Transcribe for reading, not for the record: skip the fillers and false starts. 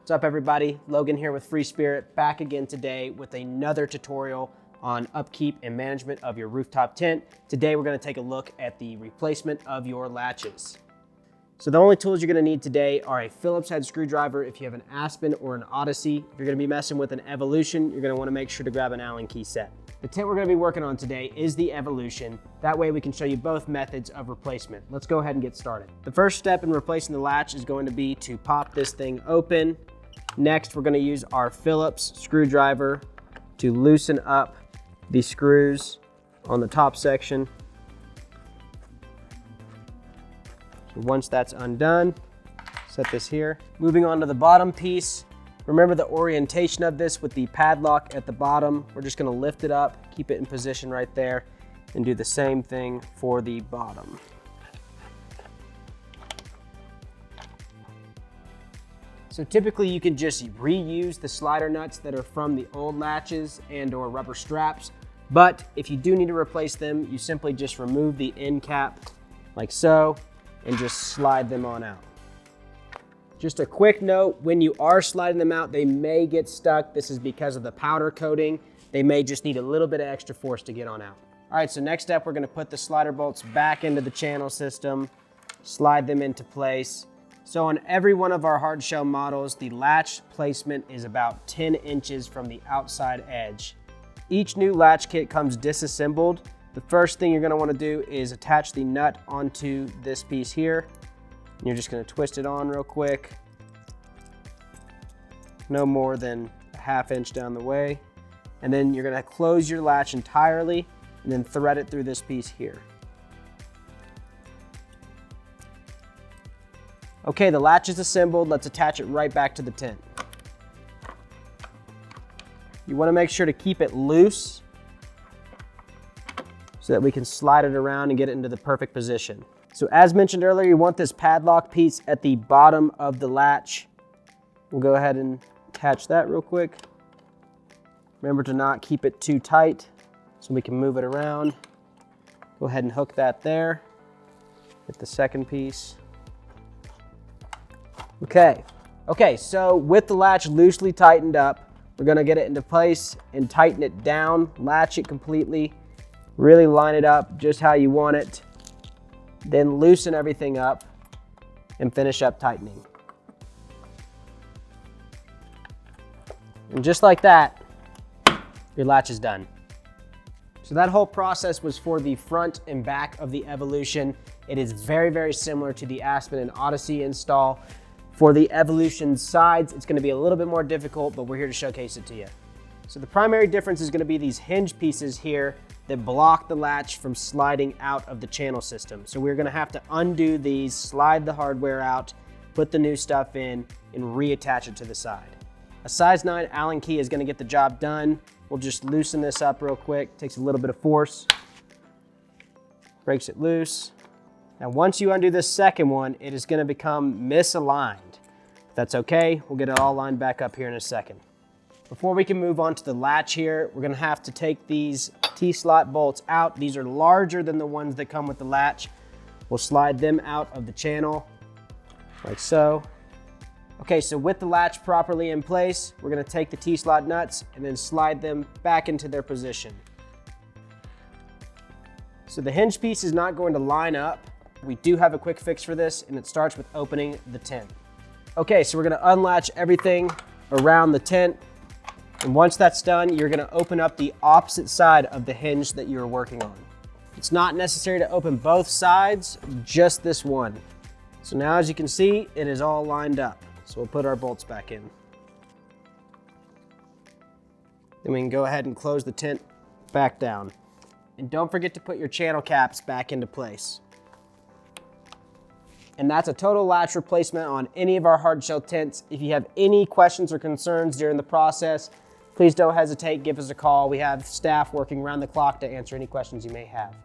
What's up everybody? Logan here with Free Spirit, back again today with another tutorial on upkeep and management of your rooftop tent. Today we're going to take a look at the replacement of your latches. So the only tools you're going to need today are a Phillips head screwdriver if you have an Aspen or an Odyssey. If you're going to be messing with an Evolution, you're going to want to make sure to grab an Allen key set. The tent we're going to be working on today is the Evolution. That way we can show you both methods of replacement. Let's go ahead and get started. The first step in replacing the latch is going to be to pop this thing open. Next, we're going to use our Phillips screwdriver to loosen up the screws on the top section. So once that's undone, set this here. Moving on to the bottom piece. Remember the orientation of this with the padlock at the bottom. We're just going to lift it up, keep it in position right there, and do the same thing for the bottom. So typically you can just reuse the slider nuts that are from the old latches and or rubber straps, but if you do need to replace them, you simply just remove the end cap like so and just slide them on out. Just a quick note, when you are sliding them out, they may get stuck. This is because of the powder coating. They may just need a little bit of extra force to get on out. All right, so next step, we're gonna put the slider bolts back into the channel system, slide them into place. So on every one of our hard shell models, the latch placement is about 10 inches from the outside edge. Each new latch kit comes disassembled. The first thing you're gonna wanna do is attach the nut onto this piece here. And you're just gonna twist it on real quick. No more than a ½ inch down the way. And then you're gonna close your latch entirely and then thread it through this piece here. Okay, the latch is assembled. Let's attach it right back to the tent. You want to make sure to keep it loose so that we can slide it around and get it into the perfect position. So as mentioned earlier, you want this padlock piece at the bottom of the latch. We'll go ahead and attach that real quick. Remember to not keep it too tight so we can move it around. Go ahead and hook that there. Get the second piece. Okay, so with the latch loosely tightened up, we're gonna get it into place and tighten it down, latch it completely, really line it up just how you want it, then loosen everything up and finish up tightening. And just like that, your latch is done. So that whole process was for the front and back of the Evolution. It is very, very similar to the Aspen and Odyssey install. For the Evolution sides, it's gonna be a little bit more difficult, but we're here to showcase it to you. So the primary difference is gonna be these hinge pieces here that block the latch from sliding out of the channel system. So we're gonna have to undo these, slide the hardware out, put the new stuff in, and reattach it to the side. A size 9 Allen key is gonna get the job done. We'll just loosen this up real quick. Takes a little bit of force, breaks it loose. Now, once you undo this second one, it is gonna become misaligned. If that's okay, we'll get it all lined back up here in a second. Before we can move on to the latch here, we're gonna have to take these T-slot bolts out. These are larger than the ones that come with the latch. We'll slide them out of the channel, like so. Okay, so with the latch properly in place, we're gonna take the T-slot nuts and then slide them back into their position. So the hinge piece is not going to line up. We do have a quick fix for this, and it starts with opening the tent. Okay, so we're gonna unlatch everything around the tent. And once that's done, you're gonna open up the opposite side of the hinge that you're working on. It's not necessary to open both sides, just this one. So now as you can see, it is all lined up. So we'll put our bolts back in. Then we can go ahead and close the tent back down. And don't forget to put your channel caps back into place. And that's a total latch replacement on any of our hard shell tents. If you have any questions or concerns during the process, please don't hesitate, give us a call. We have staff working around the clock to answer any questions you may have.